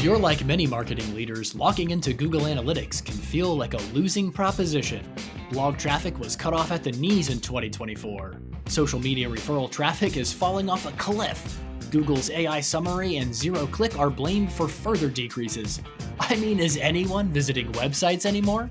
If you're like many marketing leaders, logging into Google Analytics can feel like a losing proposition. Blog traffic was cut off at the knees in 2024. Social media referral traffic is falling off a cliff. Google's AI summary and zero-click are blamed for further decreases. I mean, is anyone visiting websites anymore?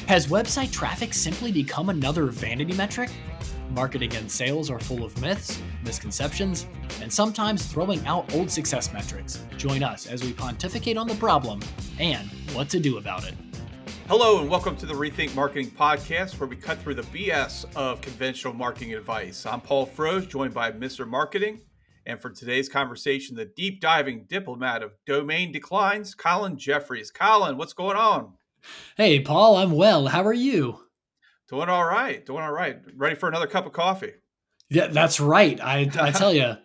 Has website traffic simply become another vanity metric? Marketing and sales are full of myths, misconceptions, and sometimes throwing out old success metrics. Join us as we pontificate on the problem and what to do about it. Hello and welcome to the Rethink Marketing Podcast, where we cut through the BS of conventional marketing advice. I'm Paul Froese, joined by Mr. Marketing, and for today's conversation, the deep diving diplomat of domain declines, Colin Jeffries. Colin, what's going on? Hey, Paul, I'm well. How are you? Doing all right. Ready for another cup of coffee? Yeah, that's right. I tell you,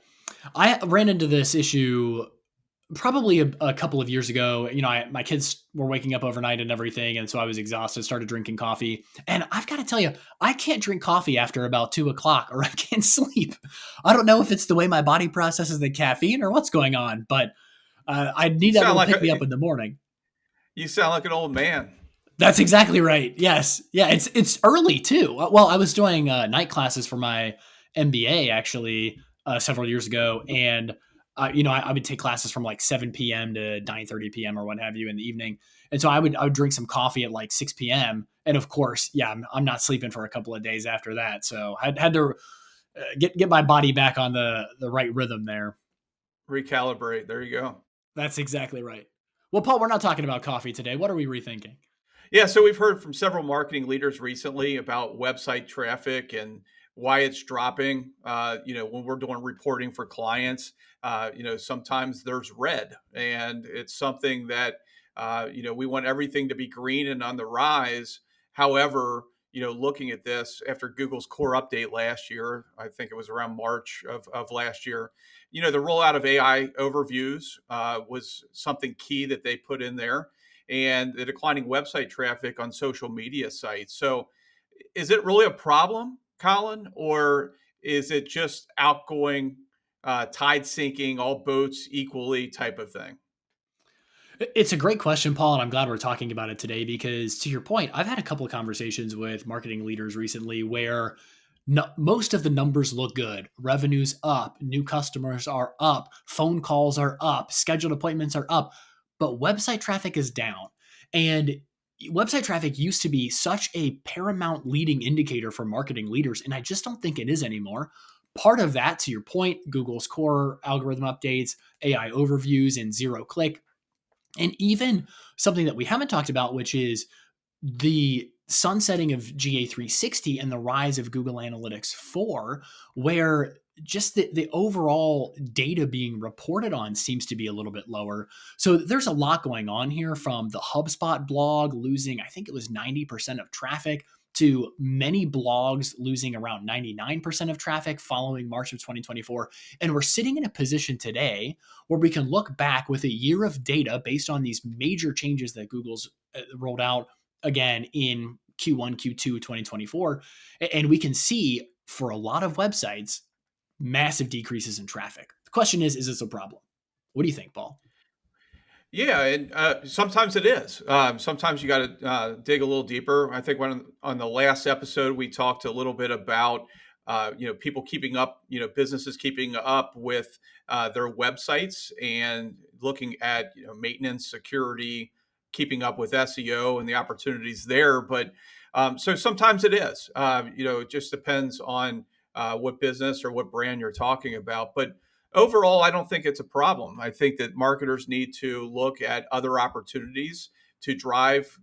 I ran into this issue probably a couple of years ago. You know, my kids were waking up overnight and everything, and so I was exhausted, started drinking coffee. And I've got to tell you, I can't drink coffee after about 2:00 or I can't sleep. I don't know if it's the way my body processes the caffeine or what's going on, but I need that to pick me up in the morning. You sound like an old man. That's exactly right. Yes. Yeah, it's early too. Well, I was doing night classes for my MBA actually several years ago, and I would take classes from like 7 p.m. to 9:30 p.m. or what have you in the evening, and so I would drink some coffee at like 6 p.m. and of course, yeah, I'm not sleeping for a couple of days after that, so I had to get my body back on the right rhythm there. Recalibrate. There you go. That's exactly right. Well, Paul, we're not talking about coffee today. What are we rethinking? Yeah, so we've heard from several marketing leaders recently about website traffic and why it's dropping. When we're doing reporting for clients, sometimes there's red, and it's something that we want everything to be green and on the rise. However, looking at this after Google's core update last year, I think it was around March of last year, the rollout of AI overviews was something key that they put in there, and the declining website traffic on social media sites. So is it really a problem, Colin, or is it just outgoing, tide sinking, all boats equally type of thing? It's a great question, Paul, and I'm glad we're talking about it today because, to your point, I've had a couple of conversations with marketing leaders recently where most of the numbers look good. Revenue's up, new customers are up, phone calls are up, scheduled appointments are up, but website traffic is down. And website traffic used to be such a paramount leading indicator for marketing leaders, and I just don't think it is anymore. Part of that, to your point, Google's core algorithm updates, AI overviews, and zero click, and even something that we haven't talked about, which is the sunsetting of GA360 and the rise of Google Analytics 4, where just the overall data being reported on seems to be a little bit lower. So there's a lot going on here, from the HubSpot blog losing, I think it was 90% of traffic, to many blogs losing around 99% of traffic following March of 2024. And we're sitting in a position today where we can look back with a year of data based on these major changes that Google's rolled out again in Q1, Q2 2024. And we can see for a lot of websites, massive decreases in traffic. The question is this a problem? What do you think, Paul? Yeah, and sometimes it is. Sometimes you got to dig a little deeper. I think when on the last episode we talked a little bit about people keeping up, businesses keeping up with their websites and looking at maintenance, security, keeping up with SEO and the opportunities there. But so sometimes it is. It just depends on what business or what brand you're talking about, but overall, I don't think it's a problem. I think that marketers need to look at other opportunities to drive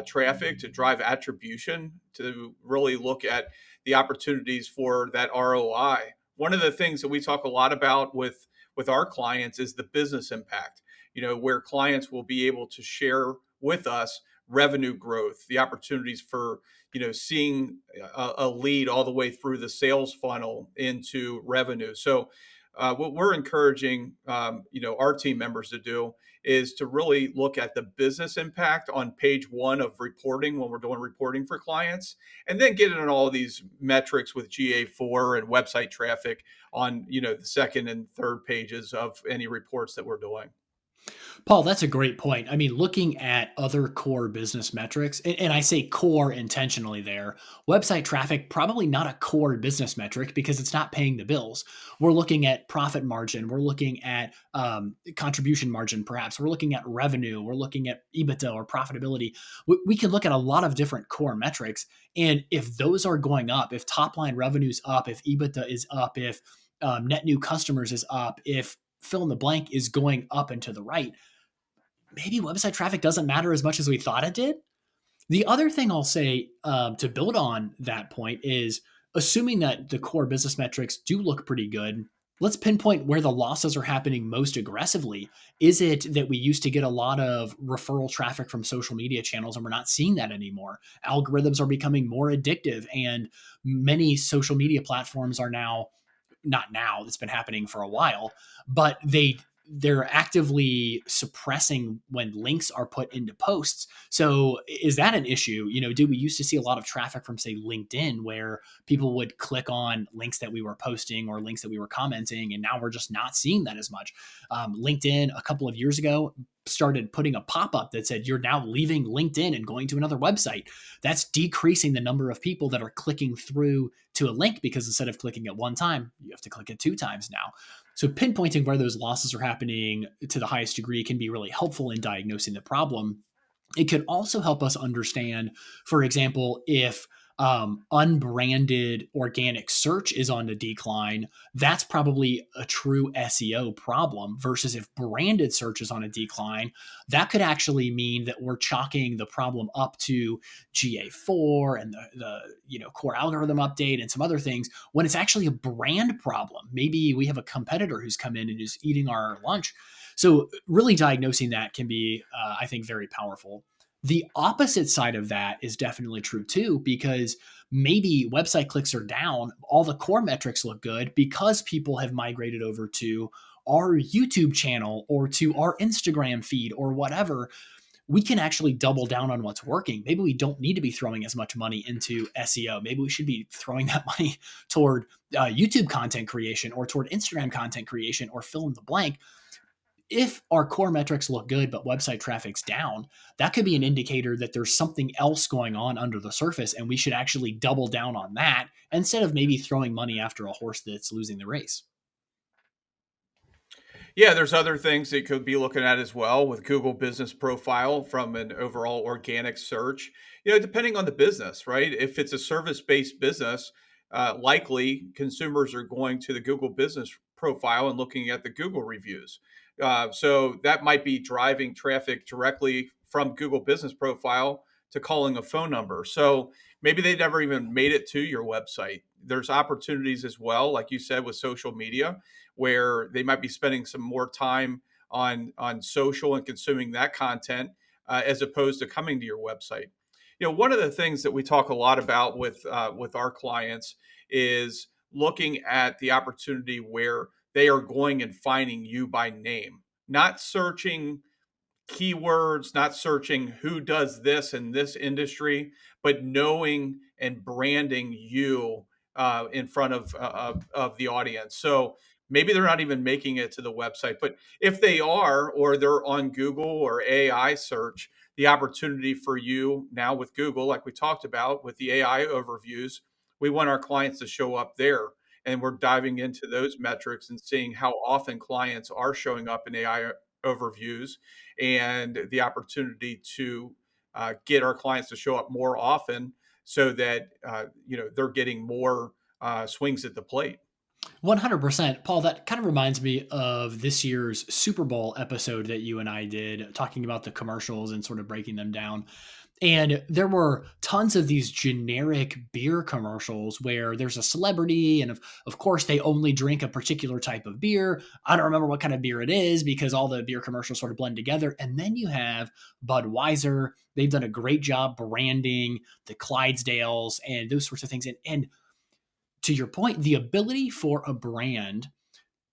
traffic, to drive attribution, to really look at the opportunities for that ROI. One of the things that we talk a lot about with our clients is the business impact. Where clients will be able to share with us revenue growth, the opportunities for seeing a lead all the way through the sales funnel into revenue. So what we're encouraging, our team members to do is to really look at the business impact on page one of reporting when we're doing reporting for clients, and then get in all these metrics with GA4 and website traffic on, the second and third pages of any reports that we're doing. Paul, that's a great point. I mean, looking at other core business metrics, and I say core intentionally there, website traffic, probably not a core business metric because it's not paying the bills. We're looking at profit margin. We're looking at contribution margin, perhaps. We're looking at revenue. We're looking at EBITDA or profitability. We can look at a lot of different core metrics. And if those are going up, if top line revenue's up, if EBITDA is up, if net new customers is up, if fill in the blank is going up and to the right, maybe website traffic doesn't matter as much as we thought it did. The other thing I'll say to build on that point is assuming that the core business metrics do look pretty good. Let's pinpoint where the losses are happening most aggressively. Is it that we used to get a lot of referral traffic from social media channels and we're not seeing that anymore? Algorithms are becoming more addictive, and many social media platforms are now, not now, it's been happening for a while, but they're actively suppressing when links are put into posts. So is that an issue? Do we used to see a lot of traffic from, say, LinkedIn, where people would click on links that we were posting or links that we were commenting, and now we're just not seeing that as much. LinkedIn a couple of years ago started putting a pop-up that said you're now leaving LinkedIn and going to another website. That's decreasing the number of people that are clicking through to a link, because instead of clicking it one time, you have to click it two times now. So pinpointing where those losses are happening to the highest degree can be really helpful in diagnosing the problem. It could also help us understand, for example, if unbranded organic search is on the decline, that's probably a true SEO problem, versus if branded search is on a decline, that could actually mean that we're chalking the problem up to GA4 and the core algorithm update and some other things, when it's actually a brand problem. Maybe we have a competitor who's come in and is eating our lunch. So really diagnosing that can be, I think, very powerful. The opposite side of that is definitely true too, because maybe website clicks are down, all the core metrics look good because people have migrated over to our YouTube channel or to our Instagram feed or whatever. We can actually double down on what's working. Maybe we don't need to be throwing as much money into SEO. Maybe we should be throwing that money toward YouTube content creation or toward Instagram content creation, or fill in the blank. If our core metrics look good but website traffic's down, that could be an indicator that there's something else going on under the surface, and we should actually double down on that instead of maybe throwing money after a horse that's losing the race. Yeah, there's other things that could be looking at as well with Google Business Profile from an overall organic search. Depending on the business, right? If it's a service-based business, likely consumers are going to the Google Business Profile and looking at the Google reviews. So that might be driving traffic directly from Google Business Profile to calling a phone number. So maybe they never even made it to your website. There's opportunities as well, like you said, with social media, where they might be spending some more time on social and consuming that content, as opposed to coming to your website. One of the things that we talk a lot about with our clients is looking at the opportunity where they are going and finding you by name, not searching keywords, not searching who does this in this industry, but knowing and branding you in front of the audience. So maybe they're not even making it to the website, but if they are, or they're on Google or AI search, the opportunity for you now with Google, like we talked about with the AI overviews, we want our clients to show up there. And we're diving into those metrics and seeing how often clients are showing up in AI overviews, and the opportunity to get our clients to show up more often so that they're getting more swings at the plate. 100%. Paul, that kind of reminds me of this year's Super Bowl episode that you and I did, talking about the commercials and sort of breaking them down. And there were tons of these generic beer commercials where there's a celebrity, and of course, they only drink a particular type of beer. I don't remember what kind of beer it is because all the beer commercials sort of blend together. And then you have Budweiser. They've done a great job branding the Clydesdales and those sorts of things. And to your point, the ability for a brand,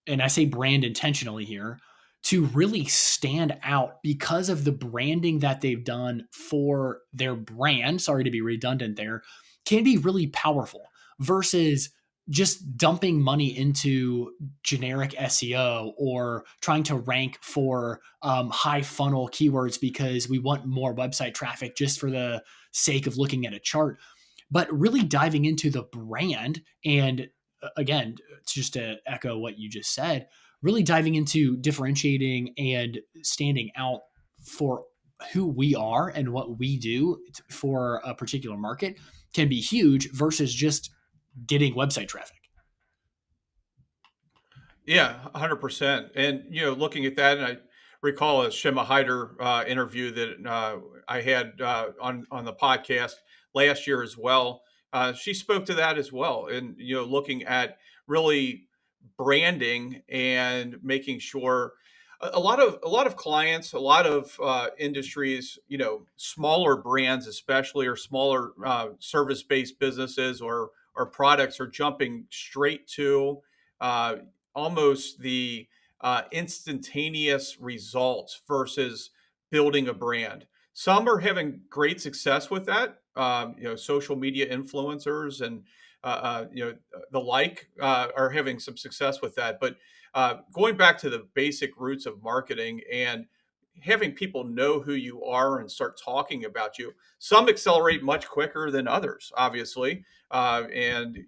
and I say brand intentionally here, to really stand out because of the branding that they've done for their brand, sorry to be redundant there, can be really powerful versus just dumping money into generic SEO or trying to rank for high funnel keywords because we want more website traffic just for the sake of looking at a chart, but really diving into the brand. And again, just to echo what you just said, really diving into differentiating and standing out for who we are and what we do for a particular market can be huge versus just getting website traffic. Yeah, 100%. And looking at that, and I recall a Shema Hyder interview that I had on the podcast last year as well. She spoke to that as well, and looking at really branding and making sure a lot of clients, a lot of industries, smaller brands especially, or smaller service based businesses or products are jumping straight to. Uh, Almost the instantaneous results versus building a brand. Some are having great success with that. Social media influencers and the like are having some success with that. But going back to the basic roots of marketing and having people know who you are and start talking about you. Some accelerate much quicker than others, obviously, and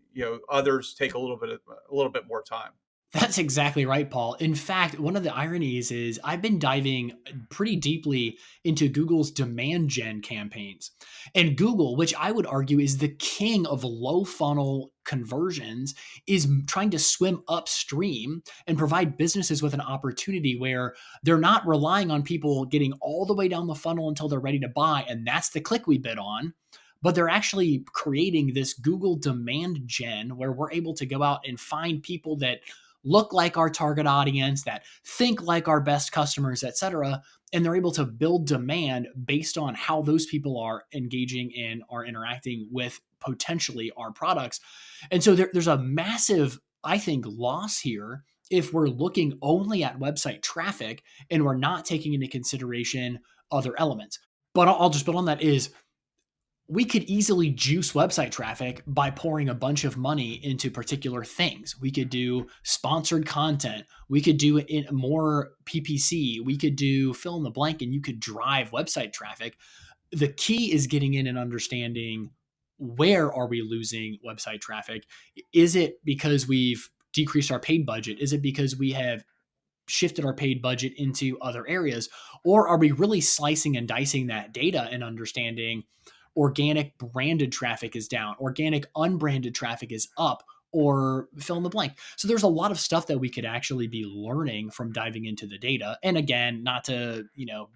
others take a little bit more time. That's exactly right, Paul. In fact, one of the ironies is I've been diving pretty deeply into Google's demand gen campaigns. And Google, which I would argue is the king of low funnel conversions, is trying to swim upstream and provide businesses with an opportunity where they're not relying on people getting all the way down the funnel until they're ready to buy. And that's the click we bid on. But they're actually creating this Google demand gen where we're able to go out and find people that look like our target audience, that think like our best customers, et cetera. And they're able to build demand based on how those people are engaging and are interacting with potentially our products. And so there's a massive, I think, loss here if we're looking only at website traffic and we're not taking into consideration other elements. But I'll just build on that is we could easily juice website traffic by pouring a bunch of money into particular things. We could do sponsored content. We could do more PPC. We could do fill in the blank, and you could drive website traffic. The key is getting in and understanding where are we losing website traffic? Is it because we've decreased our paid budget? Is it because we have shifted our paid budget into other areas? Or are we really slicing and dicing that data and understanding organic branded traffic is down, organic unbranded traffic is up, or fill in the blank? So there's a lot of stuff that we could actually be learning from diving into the data. And again, not to,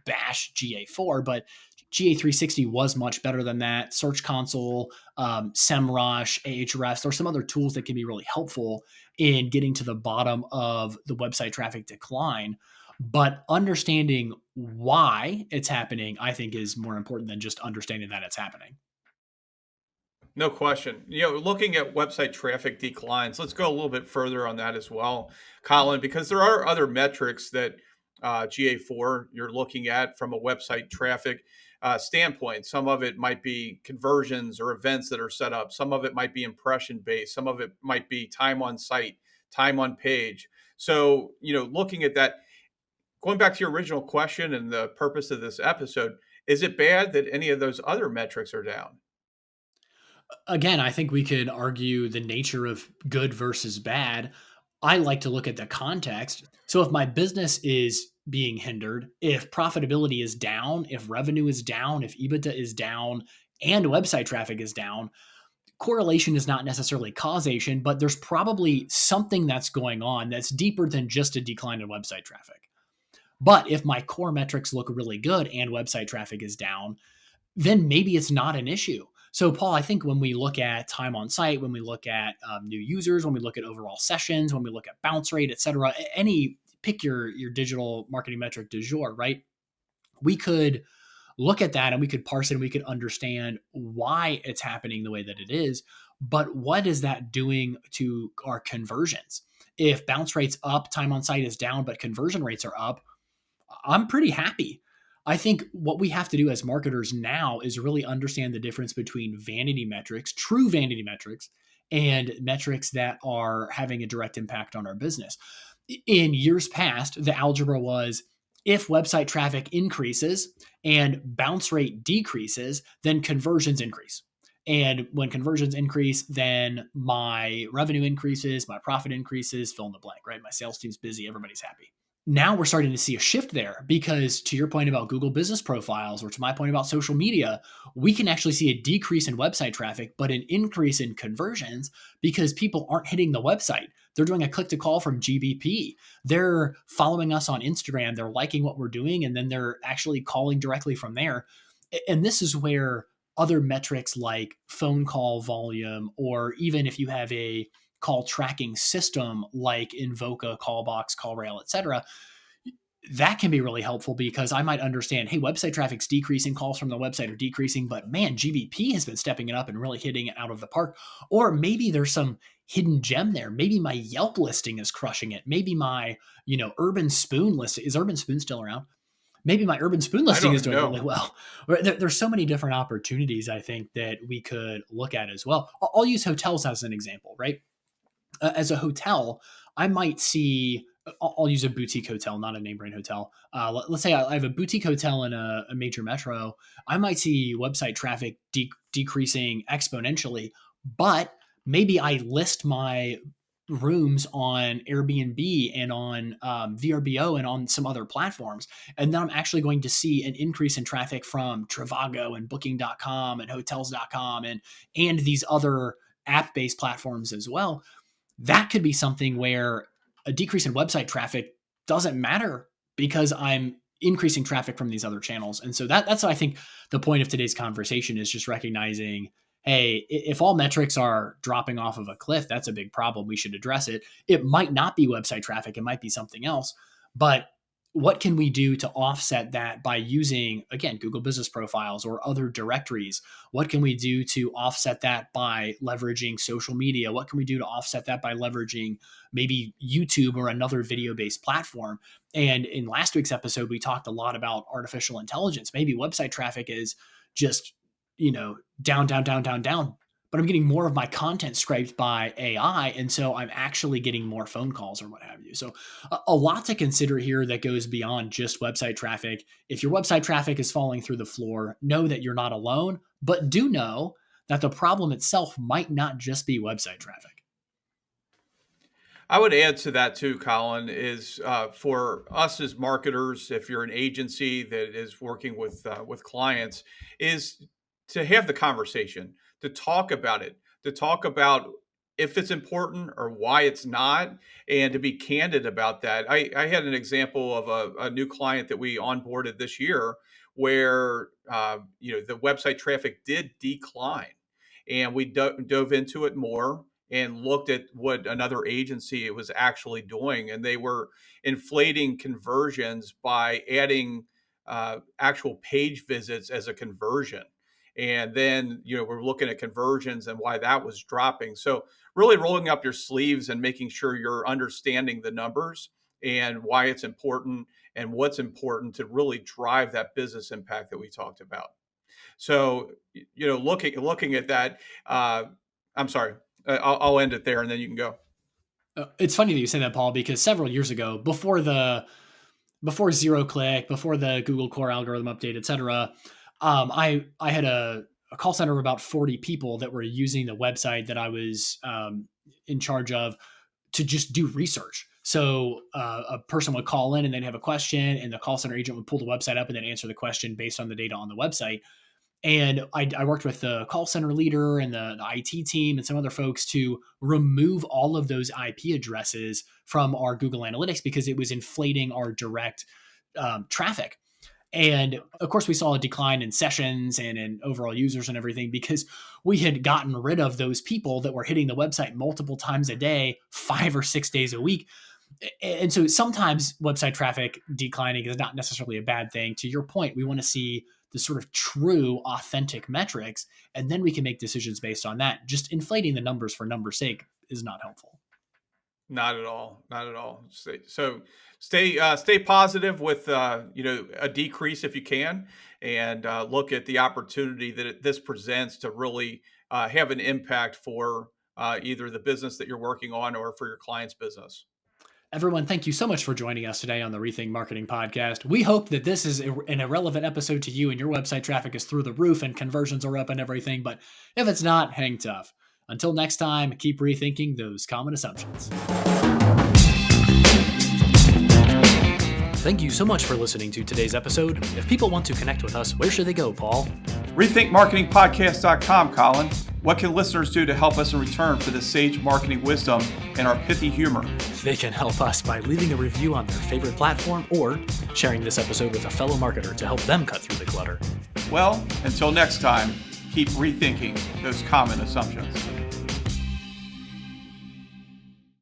bash GA4, but GA360 was much better than that. Search Console, SEMrush, Ahrefs, there's some other tools that can be really helpful in getting to the bottom of the website traffic decline. But understanding why it's happening, I think, is more important than just understanding that it's happening. No question. Looking at website traffic declines, let's go a little bit further on that as well, Colin, because there are other metrics that GA4 you're looking at from a website traffic standpoint. Some of it might be conversions or events that are set up. Some of it might be impression based. Some of it might be time on site, time on page. So, looking at that, going back to your original question and the purpose of this episode, is it bad that any of those other metrics are down? Again, I think we could argue the nature of good versus bad. I like to look at the context. So if my business is being hindered, if profitability is down, if revenue is down, if EBITDA is down, and website traffic is down, correlation is not necessarily causation, but there's probably something that's going on that's deeper than just a decline in website traffic. But if my core metrics look really good and website traffic is down, then maybe it's not an issue. So, Paul, I think when we look at time on site, when we look at new users, when we look at overall sessions, when we look at bounce rate, et cetera, any pick your digital marketing metric du jour, right? We could look at that and we could parse it and we could understand why it's happening the way that it is. But what is that doing to our conversions? If bounce rates up, time on site is down, but conversion rates are up, I'm pretty happy. I think what we have to do as marketers now is really understand the difference between vanity metrics, true vanity metrics, and metrics that are having a direct impact on our business. In years past, the algebra was if website traffic increases and bounce rate decreases, then conversions increase. And when conversions increase, then my revenue increases, my profit increases, fill in the blank, right? My sales team's busy, everybody's happy. Now we're starting to see a shift there because, to your point about Google business profiles, or to my point about social media, we can actually see a decrease in website traffic, but an increase in conversions because people aren't hitting the website. They're doing a click to call from GBP. They're following us on Instagram. They're liking what we're doing, and then they're actually calling directly from there. And this is where other metrics like phone call volume, or even if you have a call tracking system like Invoca, Callbox, CallRail, etc., that can be really helpful because I might understand, hey, website traffic's decreasing, calls from the website are decreasing, but man, GBP has been stepping it up and really hitting it out of the park. Or maybe there's some hidden gem there. Maybe my Yelp listing is crushing it. Maybe my, Urban Spoon listing, is Urban Spoon still around? Maybe my Urban Spoon I listing is don't doing know. really well. There's so many different opportunities I think that we could look at as well. I'll use hotels as an example, right? As a hotel, I might see. I'll use a boutique hotel, not a name brand hotel. Let's say I have a boutique hotel in a major metro. I might see website traffic decreasing exponentially, but maybe I list my rooms on Airbnb and on VRBO and on some other platforms. And then I'm actually going to see an increase in traffic from Trivago and Booking.com and Hotels.com and these other app-based platforms as well. That could be something where a decrease in website traffic doesn't matter because I'm increasing traffic from these other channels. And so that's I think the point of today's conversation is just recognizing, hey, if all metrics are dropping off of a cliff, that's a big problem. We should address it. It might not be website traffic, it might be something else. But what can we do to offset that by using, again, Google business profiles or other directories? What can we do to offset that by leveraging social media? What can we do to offset that by leveraging maybe YouTube or another video based platform? And in last week's episode, we talked a lot about artificial intelligence. Maybe website traffic is just, down, down, down, down, down, but I'm getting more of my content scraped by AI. And so I'm actually getting more phone calls or what have you. So a lot to consider here that goes beyond just website traffic. If your website traffic is falling through the floor, know that you're not alone, but do know that the problem itself might not just be website traffic. I would add to that too, Colin, is for us as marketers, if you're an agency that is working with clients, is to have the conversation, to talk about it, to talk about if it's important or why it's not, and to be candid about that. I had an example of a new client that we onboarded this year where the website traffic did decline, and we dove into it more and looked at what another agency was actually doing, and they were inflating conversions by adding actual page visits as a conversion. And then we're looking at conversions and why that was dropping. So really rolling up your sleeves and making sure you're understanding the numbers and why it's important and what's important to really drive that business impact that we talked about. So looking at that, I'm sorry. I'll end it there, and then you can go. It's funny that you say that, Paul, because several years ago, before zero click, before the Google core algorithm update, et cetera, I had a call center of about 40 people that were using the website that I was in charge of to just do research. So a person would call in and they'd have a question, and the call center agent would pull the website up and then answer the question based on the data on the website. And I worked with the call center leader and the IT team and some other folks to remove all of those IP addresses from our Google Analytics because it was inflating our direct traffic. And of course, we saw a decline in sessions and in overall users and everything because we had gotten rid of those people that were hitting the website multiple times a day, 5 or 6 days a week. And so sometimes website traffic declining is not necessarily a bad thing. To your point, we want to see the sort of true, authentic metrics, and then we can make decisions based on that. Just inflating the numbers for numbers' sake is not helpful. Not at all. Not at all. Stay positive with a decrease if you can, and look at the opportunity that this presents to really have an impact for either the business that you're working on or for your client's business. Everyone, thank you so much for joining us today on the Rethink Marketing Podcast. We hope that this is an irrelevant episode to you and your website traffic is through the roof and conversions are up and everything. But if it's not, hang tough. Until next time, keep rethinking those common assumptions. Thank you so much for listening to today's episode. If people want to connect with us, where should they go, Paul? RethinkMarketingPodcast.com, Colin. What can listeners do to help us in return for this sage marketing wisdom and our pithy humor? They can help us by leaving a review on their favorite platform or sharing this episode with a fellow marketer to help them cut through the clutter. Well, until next time, keep rethinking those common assumptions.